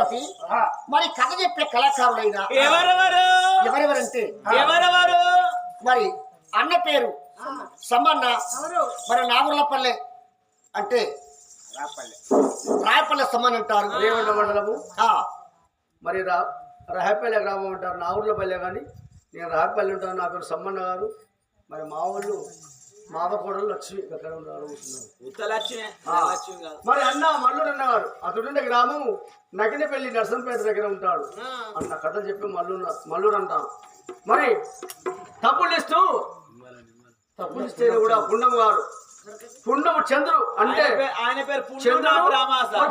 స్వాతి మరి కథ చెప్పే కళాకారులైనా ఎవరెవరంటే మరి అన్న పేరు సమ్మన్న మరి నాగుర్లపల్లె అంటే రాయపల్లె సమ్మన్న అంటారు రేవండ మండలము మరి రాయపల్లె గ్రామం అంటారు నాగుర్లపల్లె కానీ నేను రాయపల్లె ఉంటాను. నా పేరు సమ్మన్న గారు. మరి మా వాళ్ళు మాదకోడలు లక్ష్మి ఎక్కడ ఉన్నారు. మరి అన్న మల్లుడు అన్నగారు అతడుండే గ్రామం నకినపల్లి నర్సంపేట దగ్గర ఉంటాడు. అన్న కథ చెప్పి మల్లుడు అంటారు. మరి తప్పులిస్తూ కూడా పుండము గారు పుండము చంద్రుడు అంటే ఆయన పేరు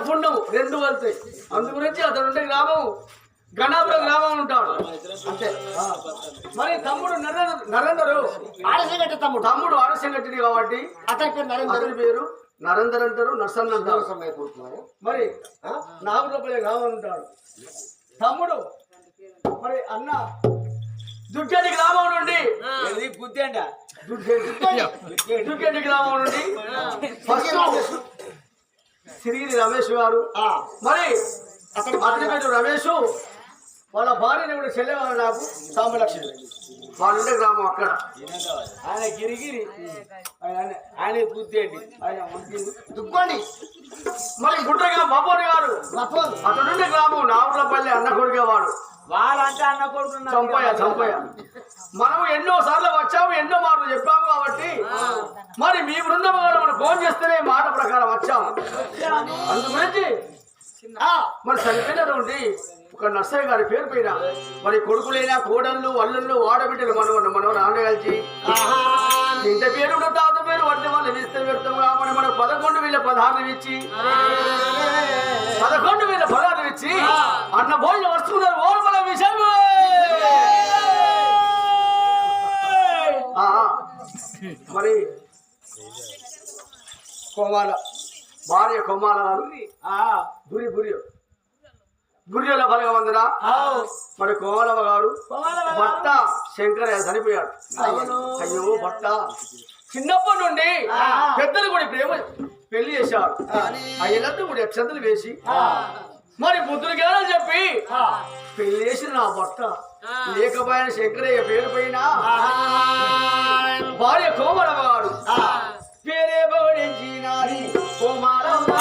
పుండము రెండు వెళ్తాయి. అందు గురించి అతడుండే గ్రామం గణాపురం గ్రామం ఉంటాడు అంతే. మరి తమ్ముడు నరేందరు ఆరసంగట్టి తమ్ముడు ఆరసంగట్టిది కాబట్టి అతని పేరు నరేందర్ అంటారు, నర్సన్ అంటారు. మరి నాగులపల్లి గ్రామం ఉంటాడు తమ్ముడు. మరి అన్న దుగ్గడి గ్రామం నుండి దుగ్గడి గ్రామం నుండి ఫస్ట్ సిరిగిరి రమేష్ గారు. మరి అతని పేరు రమేష్. వాళ్ళ భార్యని కూడా చెల్లెవారు నాకు సాంబలక్ష్మి. వాళ్ళుండే గ్రామం అక్కడ. ఆయన గిరిగిరి ఆయన గుద్దేండి ఆయన దుగ్గండి. మరి గుడ్డగా బాబోని గారు అతనుండే గ్రామం నాగులపల్లి అన్న కొడుకేవాడు. వాళ్ళంటే అన్న కొడుకు చంపయ్య. మనం ఎన్నో సార్లు వచ్చాము, ఎన్నో మాటలు చెప్పాము కాబట్టి మరి మీ బృందం గారు మనం ఫోన్ చేస్తేనే మాట ప్రకారం వచ్చాము. అందు గురించి మరి చనిపోయినటువంటి ఒక నర్సయ్య గారి పేరు పైన మరి కొడుకులైనా కోడళ్ళు అల్లుళ్ళు వాడబిడ్డలు మనం నాన్న కలిసి ఇంత పేరు తాత పేరు వడ్డీ వాళ్ళు ఇస్తే పెడతాం కాబట్టి మనం 11,000 పదహారులు ఇచ్చి 11,000 పదహారులు ఇచ్చి అన్న బోళ్ళు వస్తున్నారు. ఓర్మల విషయం మరి కోమాల భార్య కొమ్మాల గారు గురిల బలగవందన. మరి కోమలమ్మ గారు భర్త శంకరయ్య చనిపోయాడు. అయ్యో భర్త చిన్నప్పటి నుండి పెద్దలు కూడా ప్రేమ పెళ్లి చేశాడు. అయ్యలంతా కూడా అక్షంతలు వేసి మరి బుద్ధులు గారని చెప్పి పెళ్లి చేసిన నా భర్త లేకపోయిన శంకరయ్య పేరు పైన భార్య కోమలమ్మ గారు పేరే బోడించినాది కోమలమ్మ.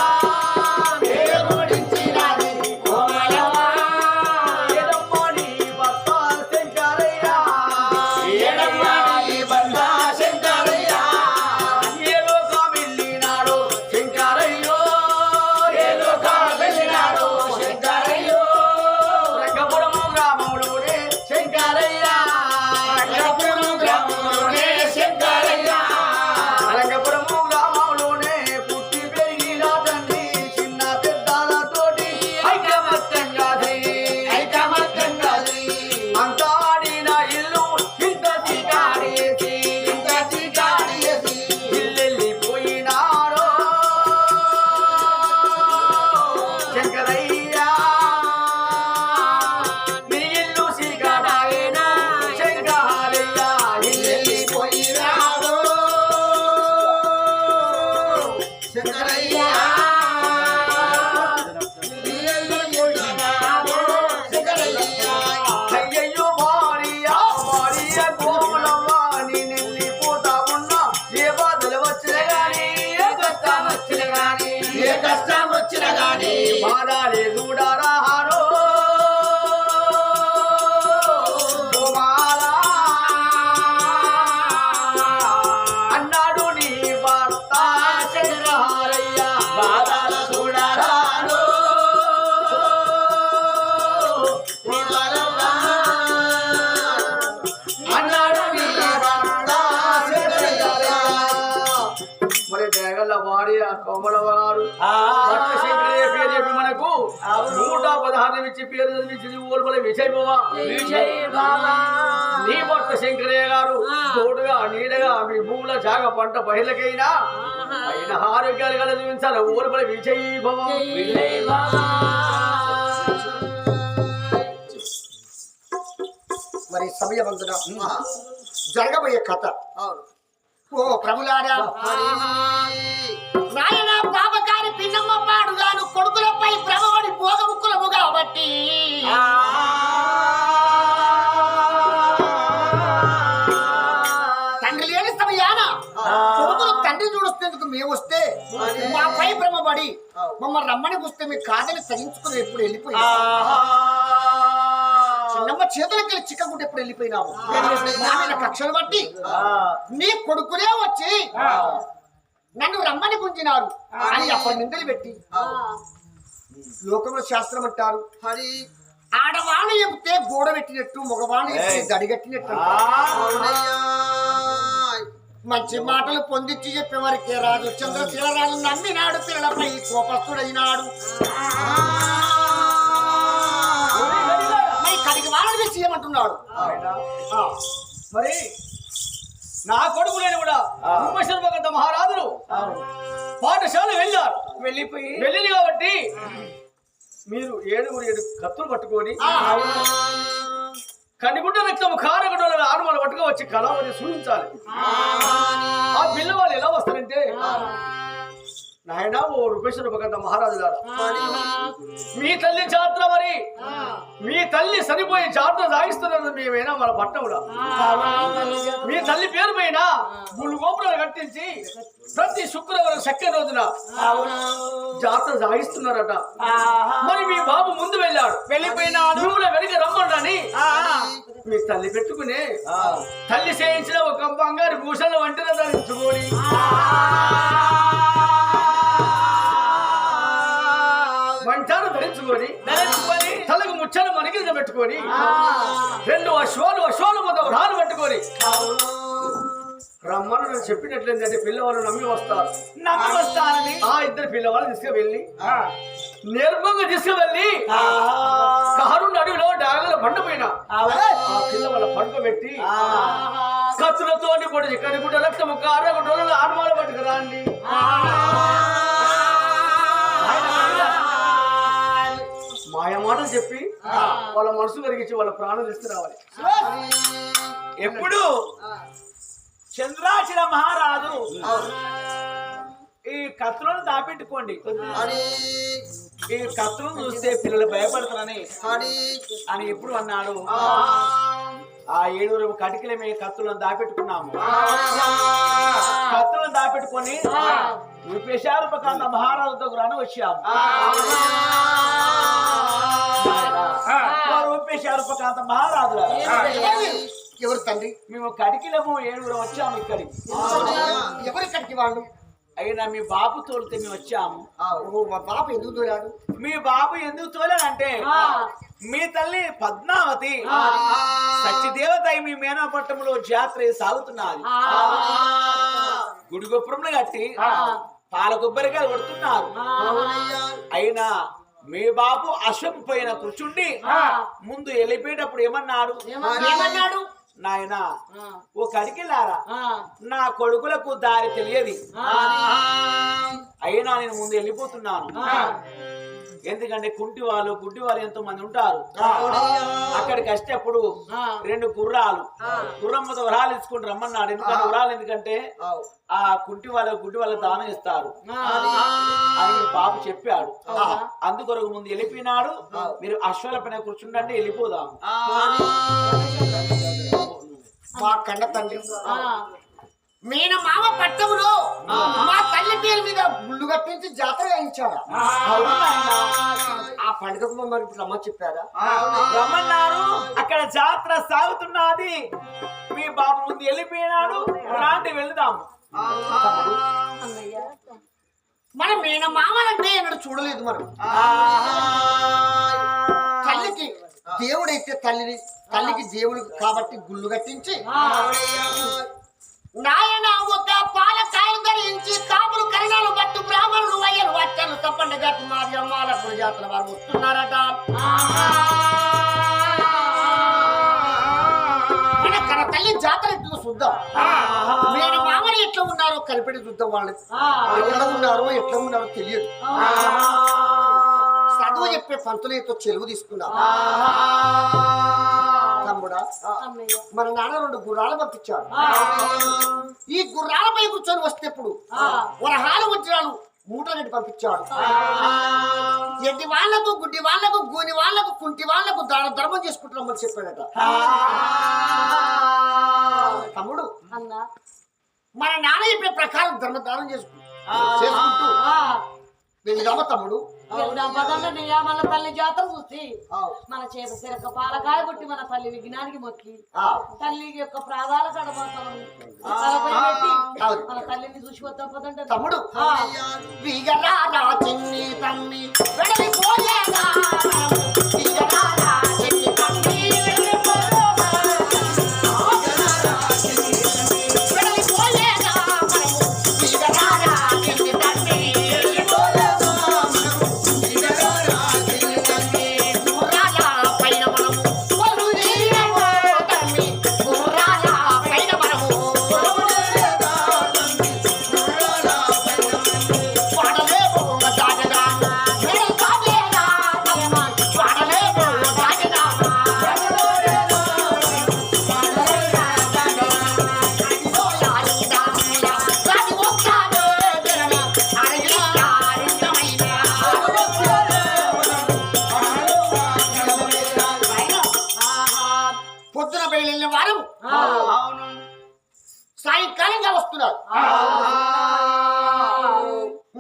కోమలమ్మ గారు శంకరయ్య పేరు చెప్పి మనకు 116 ఇచ్చి పేరు చదివించి ఓల్పల విజయ్ బాబా నీ భర్త శంకరయ్య గారు తోడుగా నీడగా మీ భూముల జాగ పంట పైర్లకైనా అయిన ఆరోగ్యాలు కల చూపించాలి. ఓల్పల విజయ్ బాబా. మరి సమయవంతున జరగబోయే కథ ఓ ప్రభులారా నాయన పాపకారి పిన్నమ్మ పాడుగాను కొడుకులపై భ్రమపడి భోగముక్కులము కాబట్టి పడి మమ్మల్ని రమ్మని కూస్తే మీ కాదని తగించుకుని ఎప్పుడు వెళ్ళిపోయినా చిన్నమ్మ చేతులకి చిక్కకుంటే ఎప్పుడు వెళ్ళిపోయినాము నా మీద కక్షలు బట్టి నీ కొడుకునే వచ్చి నన్ను రమ్మని గుంజినారు అని అప్పటి నిందలు పెట్టి లోకంలో శాస్త్రం అంటారు హరి ఆడవాణి చెబితే గోడ పెట్టినట్టు మగవాణి చెబితే దడిగట్టినట్టు మంచి మాటలు పొందించి చెప్పేవారికే రాజు చంద్రశీలరాజు నమ్మినాడు పిల్లలపై కోపస్తుడైనాడు కడిగి వాళ్ళని చేయమంటున్నాడు మరి నా కొడుకులేని కూడా ఉపశర్మగంత మహారాజులు పాఠశాల వెళ్ళారు వెళ్ళింది కాబట్టి మీరు 7 కత్తులు పట్టుకొని కనిగుడ్డ రక్తము కారగడ్డల ఆడమలు పట్టుకు వచ్చి కళావతి సూచించాలి ఆ పిల్లవాళ్ళు ఎలా వస్తారంటే నాయన ఓ రూపేశ్వర మహారాజు గారు మీ తల్లి జాతర మరి మీ తల్లి చనిపోయి జాతర సాగిస్తున్నది మేమైనా మన పట్టణంలో మీ తల్లి పేరు పైన 3 గోపురాలు కట్టించి ప్రతి శుక్రవారం చక్కెర రోజున జాతర సాగిస్తున్నారట మరి మీ బాబు ముందు వెళ్ళిపోయినాడు వెనక రమ్మండని మీ తల్లి పెట్టుకుని తల్లి చేయించిన ఒక బంగారు భూషణ వంటిన ధరించుకొని వంటాను ధరించుకొని తలకు ముచ్చను మనకి పెట్టుకొని 2 అశ్వాలు మొత్తం రాను పట్టుకొని రమ్మని నేను చెప్పినట్లేదంటే పిల్లవాళ్ళు నమ్మి వస్తారని ఆ 2 పిల్లవాళ్ళు తీసుకువెళ్ళి నేర్పంగా తీసుకువెళ్ళి కారుండి అడవిలో డాగల బండ పైన ఆ పిల్లవాళ్ళ పండుగ పెట్టి కత్తులతో పొడి కడుగుడ్డ రక్తము కారగుడ్డలు ఆడవాళ్ళు పట్టుకురా అండి మాయ మాటలు చెప్పి వాళ్ళ మనసు కరిగించి వాళ్ళ ప్రాణం తీసుకురావాలి ఎప్పుడు చంద్రాచల మహారాజు ఈ కత్తులను దాపెట్టుకోండి ఈ కత్తులను చూస్తే పిల్లలు భయపడతారని అని ఎప్పుడు అన్నాడు ఆ 7 కటికల మీద కత్తులను దాపెట్టుకున్నాము కత్తులను దాపెట్టుకొని రూపేశారూపకాంత మహారాజుతో రాను వచ్చాము రూపేశారూపకాంత మహారాజు ఎవరు తండ్రి మేము కటికిలము 7 వచ్చాము ఇక్కడికి ఎవరి కటికి వాళ్ళు అయినా మీ బాబు తోలితే మేము వచ్చాము మా బాబు ఎందుకు తోలాడు మీ బాబు ఎందుకు తోలాడంటే మీ తల్లి పద్మావతి సత్యదేవత మీ మేనపట్టంలో జాతర సాగుతున్నది గుడి గొప్పరంలో కట్టి పాల కొబ్బరికాయలు కొడుతున్నారు అయినా మీ బాబు అశ్వం పైన కూర్చుండి ముందు వెళ్ళిపోయేటప్పుడు ఏమన్నాడు నాయనా ఓ కడికెళ్ళారా నా కొడుకులకు దారి తెలియదు అయినా నేను ముందు వెళ్ళిపోతున్నాను ఎందుకంటే కుంటి వాళ్ళు గుడ్డి వాళ్ళు ఎంతో మంది ఉంటారు అక్కడికి వచ్చేటప్పుడు 2 గుర్రమ్మతో వరాలు ఇచ్చుకుంటూ రమ్మన్నాడు ఎందుకంటే ఆ కుంటి వాళ్ళ గుడ్డి వాళ్ళ దానం ఇస్తారు అని బాబు చెప్పాడు అందుకొరకు ముందు వెళ్ళిపోయినాడు మీరు అశ్వాల పైన కూర్చుంటే వెళ్ళిపోదాం మా కన్న తండ్రి మీన మామ పట్టములో మా తల్లి పేరు మీద గుళ్ళు కట్టించి జాతర గాయించాడు ఆ పండుగకు మమ్మల్ని రమ్మ చెప్పారా రమ్మన్నారు అక్కడ జాతర సాగుతున్నది మీ బాబు ముందు వెళ్ళిపోయినాడు రాంటి వెళ్దాము మనం మీన మామలంటే ఎన్నడూ చూడలేదు మనం తల్లికి దేవుడైతే తల్లికి దేవుడు కాబట్టి గుళ్ళు కట్టించి నాయన ఒక పాలకాయలు ధరించి కాపులు కరణాలు బట్టు బ్రాహ్మణులు అయ్యలు వచ్చాను తప్పండి గట్టి మాది అమ్మాలప్పుడు జాతర వారు వస్తున్నారట మన తల్లి జాతర ఎట్లు చూద్దాం నేను మామని ఎట్లా ఉన్నారో కనిపెట్టి చూద్దాం వాళ్ళకి ఎట్లా ఉన్నారో తెలియదు చదువు చెప్పే పంతులతో చెలుగు తీసుకున్నాం తమ్ముడా మన నాన్న 2 గుర్రాలు పంపించాడు ఈ గుర్రాలపై కూర్చొని వస్తేప్పుడు వరహాలు వజ్రాలు మూటగట్టి పంపించాడు ఎడ్డి వాళ్లకు గుడ్డి వాళ్లకు గూని వాళ్లకు కుంటి వాళ్లకు దాన ధర్మం చేసుకుంటున్నామని చెప్పాడట తమ్ముడు మన నాన్న చెప్పే ప్రకారం ధర్మదానం చేసుకుంటూ వెళ్ళిరామ తమ్ముడు. మన తల్లి జాతర చూసి ఆ, మన చేత సిరక పాలకాయ కొట్టి మన తల్లి విజ్ఞానికి మొక్కి ఆ, తల్లి యొక్క ప్రాధాల కడబోతాం మన తల్లిని చూసి వద్దాం పదంటే తమ్ముడు వీగరారా చిన్ని తమ్మి వెళ్ళిపోయేదా వీగరారా చిన్ని తమ్మి వెళ్ళిపోయేదా వీగరారా చిన్ని తమ్మి గుర్రాల పైన మనము కొలువుదీయమో తమ్మి గుర్రాల పైన మనము వాడలేమో తాజగా వేడి కాదేనా తమ్మ వాడలేమో తాజగా రాజి వస్తాడు జనని అరగిలా రింగమైనా పొద్దున బయలుదేరిన వారు అవును సాయంకాలంగా వస్తున్నారు.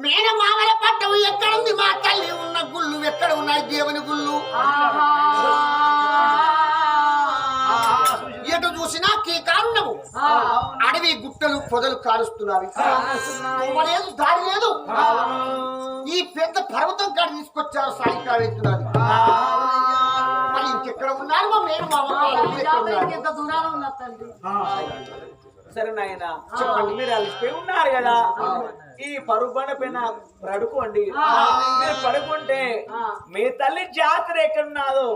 మేనమామల పట్టవు ఎక్కడుంది మా తల్లి ఉన్న గుళ్ళు ఎక్కడ ఉన్నాయి దేవుని గుళ్ళు ఎటు చూసినా కీకారుణము అడవి గుట్టలు పొదలు కాలుస్తున్నవి లేదు దారి లేదు ఈ పెద్ద పర్వతం కాడ తీసుకొచ్చారు సాయంకాలం ఎత్తున్నది మరి ఇంకెక్కడ ఉన్నారు మా మేనమామ వాళ్ళు ఎక్కడ ఉన్నారు? ఎంత దూరాలు ఉన్నా తండ్రి సరే నాయన చెప్పండి మీరు అలసిపోయి ఉన్నారు కదా ఈ పరుగు బండ పైన పడుకోండి మీరు పడుకుంటే మీ తల్లి జాతర ఎక్కడున్నదో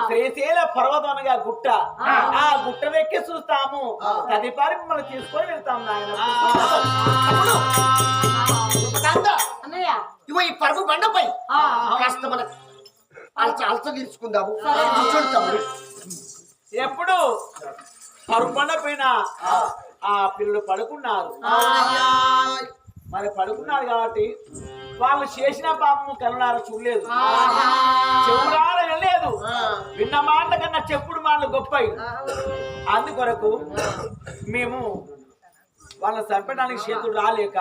శ్రీశైల పర్వతం అనగా గుట్ట ఆ గుట్ట వెక్కి చూస్తాము తదుపరి మిమ్మల్ని తీసుకొని వెళ్తాం నాయన అన్నయ్య ఇగో ఈ పరుగు బండపై కాస్త మన అలస తీసుకుందాము కూర్చోండి తమ్ముడు. ఎప్పుడు పరుగు బండ పైన ఆ పిల్లలు పడుకున్నారు మరి పడుకున్నారు కాబట్టి వాళ్ళు చేసిన పాపము కనులారా చూడలేదు చెవులార వెళ్ళలేదు విన్న మాటల కన్నా చెప్పుడు మాటలు గొప్పవి అందుకొరకు మేము వాళ్ళని చంపడానికి చేతులు రాలేక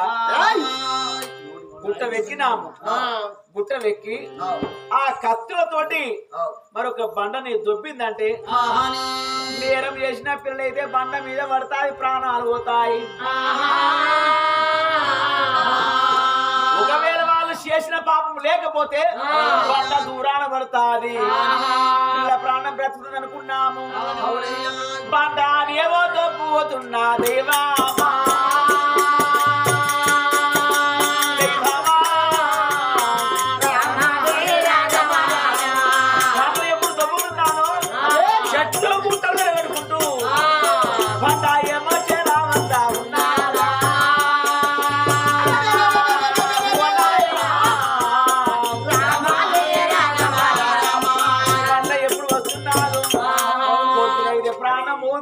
గుట్ట వెక్కినాము గుట్ట వెక్కి ఆ కత్తులతోటి మరొక బండని దొబ్బిందంటే నేరం చేసిన పిల్లలైతే బండ మీద పడతాయి ప్రాణాలు పోతాయి ఒకవేళ వాళ్ళు చేసిన పాపం లేకపోతే బండ దూరాన పడతాది పిల్ల ప్రాణం బ్రతుకుతుంది అనుకున్నాము బండ ఏవో దొబ్బుతున్నా దేవా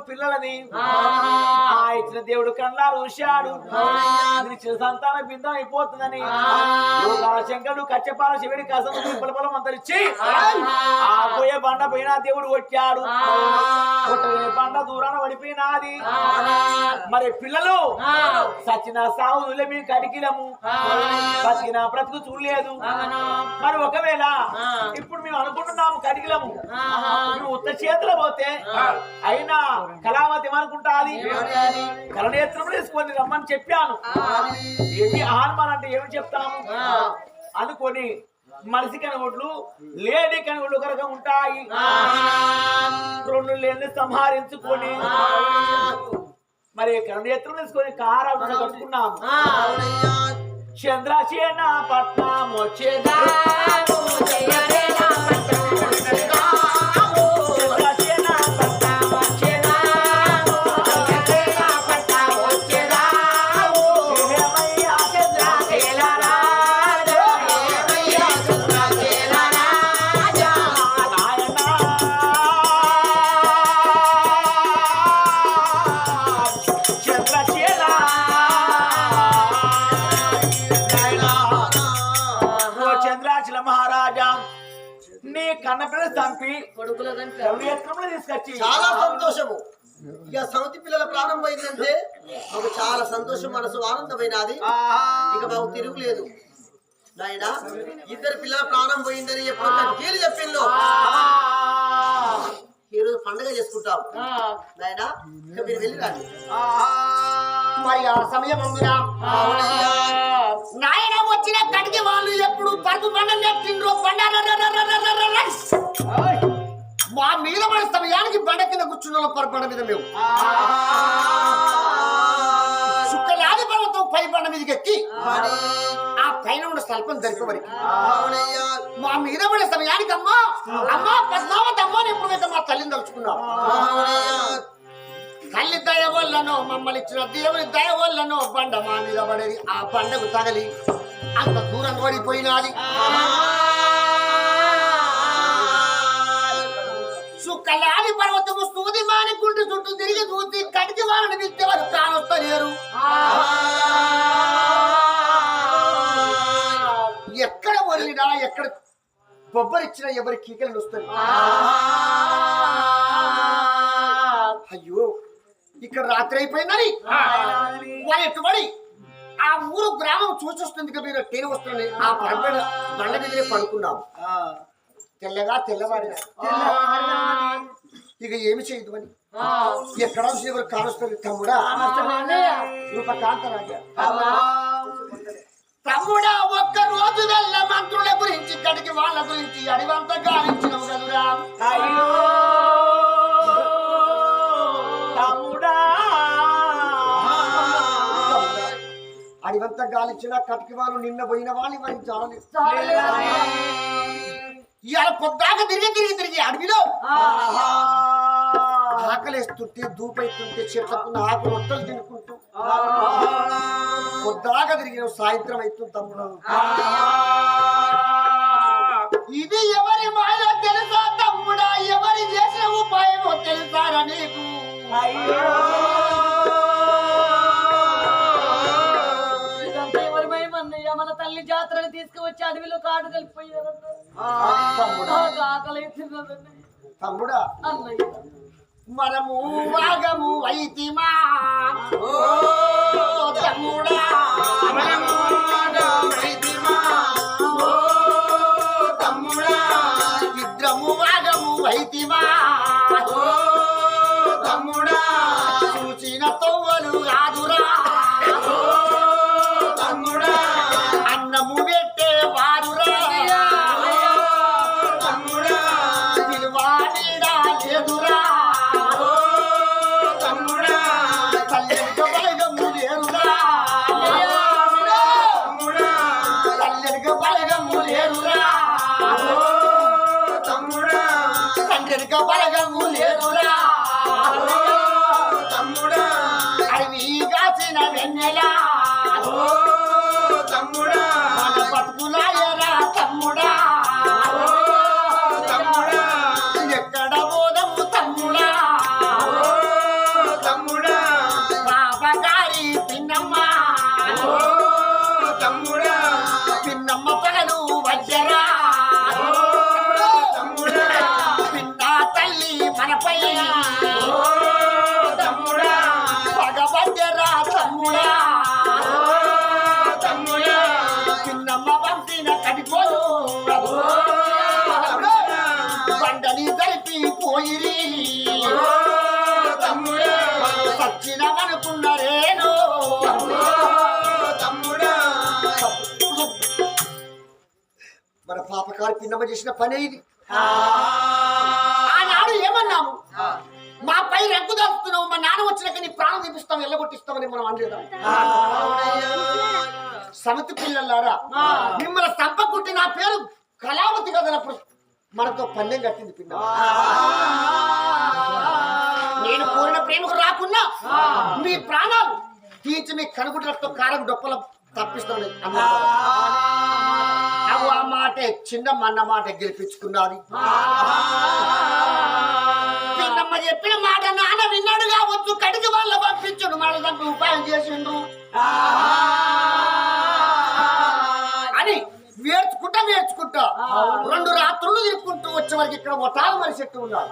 పిల్లలని ఇచ్చిన దేవుడు కన్నా చూశాడు ఇచ్చిన సంతాన బిందం అయిపోతుందని శంకరుడు కచ్చపాల శివుడి కసము పొలం అంతరిచ్చి ఆ పోయే బండ పైన దేవుడు కొట్టాడు బండ దూరాన పడిపోయినాది మరి పిల్లలు సచిన సావులే మేము కడికిలము బతికిన బ్రతుకు చూడలేదు మరి ఒకవేళ ఇప్పుడు మేము అనుకుంటున్నాము కడిగిలము నువ్వు ఉత్త చేతిలో పోతే అయినా కళావతి ఏమనుకుంటాది కళనేత్రం తీసుకొని రమ్మని చెప్పాను ఏమి ఆన్మాన్ అంటే ఏమి చెప్తాము అనుకొని మనిషి కనుగొడ్లు లేడీ కనుగొడ్లు కనుక ఉంటాయి రెండు లేని సంహరించుకొని మరి కళనేత్రం తీసుకొని కారం కట్టుకున్నాము చంద్రసేన పట్నం వచ్చేదా కన్నపిల్ల చంపి తీసుకొచ్చి చాలా సంతోషము. ఇక సౌతి పిల్లల ప్రాణం పోయిందంటే మాకు చాలా సంతోషం, మనసు ఆనందమైనది. ఇక మాకు తిరుగులేదు. నాయనా ఇద్దరు పిల్లల ప్రాణం పోయిందని ఎప్పుడు కీలు చెప్పిందో ఈ రోజు పండుగ చేసుకుంటాం నాయనా ఇక మీరు వెళ్ళి రండి మరి ఆ సమయం ఉందిరా నాయన వచ్చిన కడిగి వాళ్ళు ఎప్పుడు పరుపు బండ నెట్టిండ్రో బండ మా మీద పడే సమయానికి బండ కింద కూర్చున్న పరుపు బండ మీద మేము శుక్రలాది పర్వతం పై బండ మీదకి ఎక్కి ఆ పైన ఉన్న స్వల్పం జరిపేవరికి మా మీద పడే సమయానికి అమ్మా అమ్మా పద్మావతి అమ్మని ఎప్పుడైతే మా తల్లిని తలుచుకున్నాం తల్లి దయ వల్లనో మమ్మల్ని ఇచ్చిన దేవుని దయ వల్లనో బండ మా మీద పడేది ఆ బండకు తగలి అంత దూరం పడిపోయినది సుక్కలాది పర్వతము సూది మానికుంటూ చుట్టూ తిరిగి చూసి కడికి వాళ్ళని పిలిస్తే వారు కానొస్తలేరు ఎక్కడ వదిలినా ఎక్కడ బొబ్బరిచ్చినా ఎవరి కీకలు వస్తుంది అయ్యో ఇక్కడ రాత్రి అయిపోయిందని వాళ్ళు ఎట్టుబడి ఆ ఊరు గ్రామం చూసొస్తుంది మీరు తేనె వస్తుంది ఆ పరపడ బండ మీదనే పడుకున్నాం తెల్లగా తెల్లవాడిన ఇక ఏమి చేయదు అని ఎక్కడ ఎవరు కానొస్తుంది తమ్ముడా రూపకాంతరాజా తమ్ముడా ఒక్క రోజు వెళ్ళ మంత్రుల గురించి కడికి వాళ్ళ గురించి అడివంతా గాలించినవు కదురా అడివంతా గాలించిన కటికి వాళ్ళు నిన్న పోయిన వాళ్ళు ఇవన్నీ చాలలేదు ఇవాళ పొద్దాక తిరిగి అడవిలో ఆకలేస్తుంటే దూపైతుంటే చెట్లకున్న ఆకు రొట్టెలు తినుకుంటూ పొద్దాక తిరిగిన సాయంత్రం అవుతుంది తమ్ముడు ఇది ఎవరి మాయ తెలుసా తమ్ముడా ఎవరి చేసిన ఉపాయమో తెలుసారా నీకు మన తల్లి జాతరని తీసుకువచ్చి అడవిలో కాడు కలిపిపోయారు తమ్ముడా అన్నయ్య మనము వాగము అయితిమా తమ్ముడా మనము తమ్ముడా ఇద్దరము వాగము అయితిమా తమ్ముడా చూచిన తొవ్వలు కాదురా తమ్ముడా అన్నము పెట్టే వారురా తమ్ముడా విలువాడిడా లేదురా తమ్ముడా తల్లెనక బలగము లేరురా తమ్ముడా తల్లెనక బలగము లేరురా తమ్ముడా తండ్రినక బలగము లేరురా తమ్ముడా అడవి కాసిన వెన్నెలా తమ్ముడా మన బతుకులాయరా తమ్ముడా తమ్ముడా ఎక్కడ పోదము తమ్ముడా తమ్ముడా పాపగారి పిన్నమ్మ తమ్ముడా పిన్నమ్మ పగలు వజ్జరా తమ్ముడా పిన్న తల్లి మనపై తమ్ముడా పగ వజ్జరా తమ్ముడా తమ్ముడా పిన్నమ్మ పంపిన కడిపోదు బండని కలిపి పోయిరి తమ్ముడా సచ్చినమనుకున్నారేను తమ్ముడా మన పాపకారు పిన్నమ్మ చేసిన పనే ఇది ఆనాడు ఏమన్నాము మా పై రంగు దాస్తున్నావు మా నాన్న వచ్చినాక నీ ప్రాణం తీపిస్తాం ఎల్లగొట్టిస్తామని మనం అనలేదా సమితి పిల్లలారా మిమ్మల్ని సంపకుట్టి నా పేరు కళావతి కదనప్పుడు మనతో పందెం కట్టింది పిల్ల నేను కోరిన ప్రేమకు రాకున్నా మీ ప్రాణాలు తీర్చి మీ కనుగుడ్లతో కారం డొప్పల తప్పిస్తామని అవు ఆ మాటే చిన్నమ్మ అన్న మాట గెలిపించుకున్నది పిన్నమ్మ చెప్పిన మాట నాన్న విన్నాడు కావచ్చు కడిగి వాళ్ళ పంపించుడు మన దానికి ఉపాయం చేసిండు అని వేర్చుకుంటా 2 రాత్రులు తిరుక్కుంటూ వచ్చే వరకు ఇక్కడ ఒటాలు మరి చెట్టు ఉన్నారు